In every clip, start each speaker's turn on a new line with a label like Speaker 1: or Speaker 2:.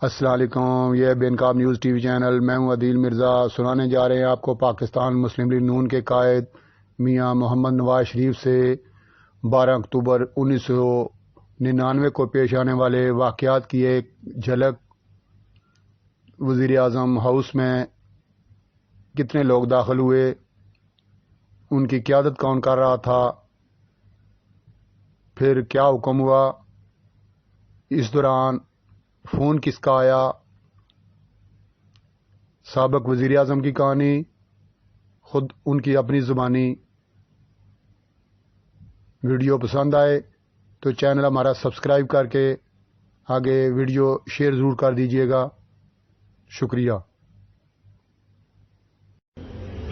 Speaker 1: السلام علیکم، یہ بے نقاب نیوز ٹی وی چینل، میں ہوں عدیل مرزا۔ سنانے جا رہے ہیں آپ کو پاکستان مسلم لیگ نون کے قائد میاں محمد نواز شریف سے 12 اکتوبر 1999 کو پیش آنے والے واقعات کی ایک جھلک۔ وزیر اعظم ہاؤس میں کتنے لوگ داخل ہوئے، ان کی قیادت کون کر رہا تھا، پھر کیا حکم ہوا، اس دوران فون کس کا آیا، سابق وزیر اعظم کی کہانی، خود ان کی اپنی زبانی۔ ویڈیو پسند آئے تو چینل ہمارا سبسکرائب کر کے آگے ویڈیو شیئر ضرور کر دیجیے گا۔ شکریہ۔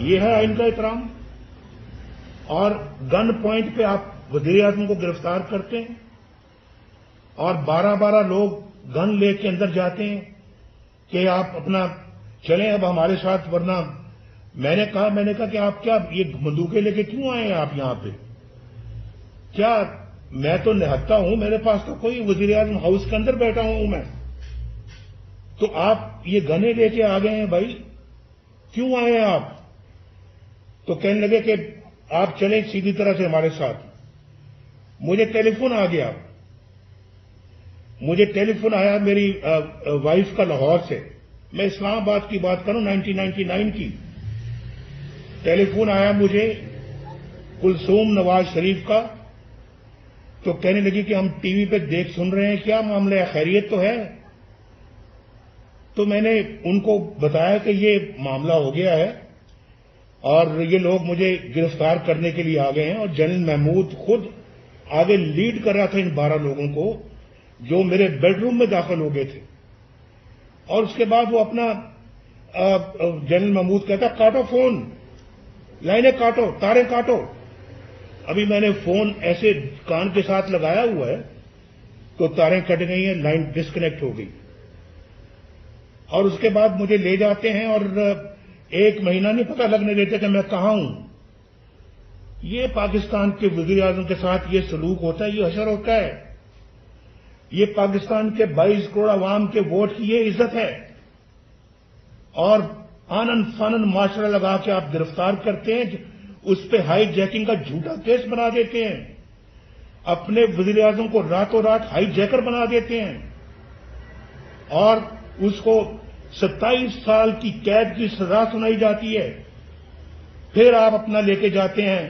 Speaker 2: یہ ہے آئین کا احترام؟ اور گن پوائنٹ پہ آپ وزیر اعظم کو گرفتار کرتے ہیں اور 12 لوگ گن لے کے اندر جاتے ہیں کہ آپ اپنا چلیں اب ہمارے ساتھ، ورنہ میں نے کہا کہ آپ کیا یہ بندوقیں لے کے کیوں آئے ہیں آپ یہاں پہ؟ کیا میں تو نہتا ہوں، میرے پاس تو کوئی وزیر اعظم ہاؤس کے اندر بیٹھا ہوں میں، تو آپ یہ گنے لے کے آ گئے ہیں بھائی، کیوں آئے ہیں آپ؟ تو کہنے لگے کہ آپ چلیں سیدھی طرح سے ہمارے ساتھ۔ مجھے ٹیلی فون آ گیا، مجھے ٹیلی فون آیا میری وائف کا لاہور سے، میں اسلام آباد کی بات کروں 1999 کی۔ ٹیلی فون آیا مجھے کلثوم نواز شریف کا، تو کہنے لگی کہ ہم ٹی وی پہ دیکھ سن رہے ہیں، کیا معاملہ ہے، خیریت تو ہے؟ تو میں نے ان کو بتایا کہ یہ معاملہ ہو گیا ہے اور یہ لوگ مجھے گرفتار کرنے کے لیے آ گئے ہیں، اور جنرل محمود خود آگے لیڈ کر رہا تھا ان 12 لوگوں کو جو میرے بیڈ روم میں داخل ہو گئے تھے۔ اور اس کے بعد وہ اپنا جنرل محمود کہتا کاٹو فون، لائنیں کاٹو، تاریں کاٹو۔ ابھی میں نے فون ایسے کان کے ساتھ لگایا ہوا ہے تو تاریں کٹ گئی ہیں، لائن ڈسکنیکٹ ہو گئی۔ اور اس کے بعد مجھے لے جاتے ہیں اور 1 مہینہ نہیں پتہ لگنے دیتے کہ میں کہاں ہوں۔ یہ پاکستان کے وزیر اعظم کے ساتھ یہ سلوک ہوتا ہے، یہ حشر ہوتا ہے۔ یہ پاکستان کے 22 کروڑ عوام کے ووٹ کی یہ عزت ہے، اور آنن فانن معاشرہ لگا کے آپ گرفتار کرتے ہیں، اس پہ ہائی جیکنگ کا جھوٹا کیس بنا دیتے ہیں، اپنے وزیر اعظم کو راتوں رات ہائی جیکر بنا دیتے ہیں، اور اس کو 27 سال کی قید کی سزا سنائی جاتی ہے۔ پھر آپ اپنا لے کے جاتے ہیں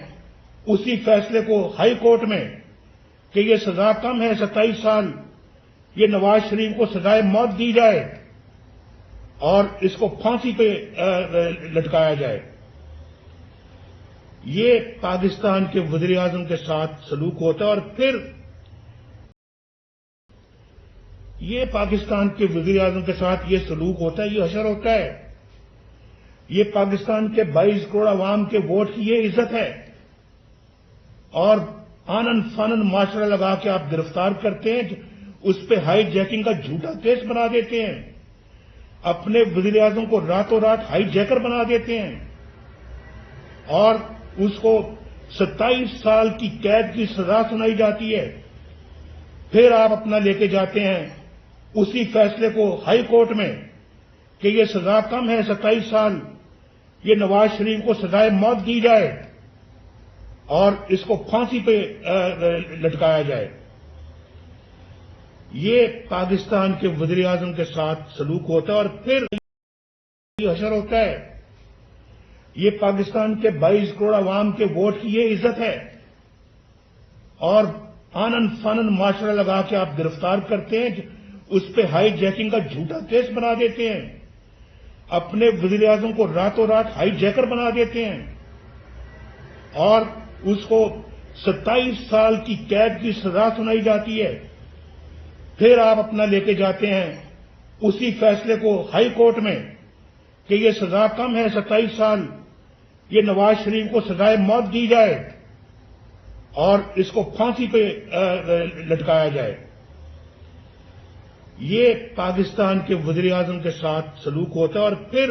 Speaker 2: اسی فیصلے کو ہائی کورٹ میں کہ یہ سزا کم ہے، 27 سال، یہ نواز شریف کو سزائے موت دی جائے اور اس کو پھانسی پہ لٹکایا جائے۔ یہ پاکستان کے وزیر اعظم کے ساتھ سلوک ہوتا ہے، اور پھر یہ پاکستان کے وزیر اعظم کے ساتھ یہ سلوک ہوتا ہے، یہ حشر ہوتا ہے۔ یہ پاکستان کے 22 کروڑ عوام کے ووٹ کی یہ عزت ہے، اور آنن فانن معاشرہ لگا کے آپ گرفتار کرتے ہیں، اس پہ ہائی جیکنگ کا جھوٹا کیس بنا دیتے ہیں، اپنے وزیر اعظم کو راتوں رات ہائی جیکر بنا دیتے ہیں، اور اس کو 27 سال کی قید کی سزا سنائی جاتی ہے۔ پھر آپ اپنا لے کے جاتے ہیں اسی فیصلے کو ہائی کورٹ میں کہ یہ سزا کم ہے، 27 سال، یہ نواز شریف کو سزائے موت دی جائے اور اس کو پھانسی پہ لٹکایا جائے۔ یہ پاکستان کے وزیر اعظم کے ساتھ سلوک ہوتا ہے، اور پھر یہ حشر ہوتا ہے۔ یہ پاکستان کے 22 کروڑ عوام کے ووٹ کی یہ عزت ہے، اور آنن فانن معاشرہ لگا کے آپ گرفتار کرتے ہیں، اس پہ ہائی جیکنگ کا جھوٹا کیس بنا دیتے ہیں، اپنے وزیر اعظم کو راتوں رات ہائی جیکر بنا دیتے ہیں، اور اس کو 27 سال کی قید کی سزا سنائی جاتی ہے۔ پھر آپ اپنا لے کے جاتے ہیں اسی فیصلے کو ہائی کورٹ میں کہ یہ سزا کم ہے، 27 سال، یہ نواز شریف کو سزائے موت دی جائے اور اس کو پھانسی پہ لٹکایا جائے۔ یہ پاکستان کے وزیر اعظم کے ساتھ سلوک ہوتا ہے، اور پھر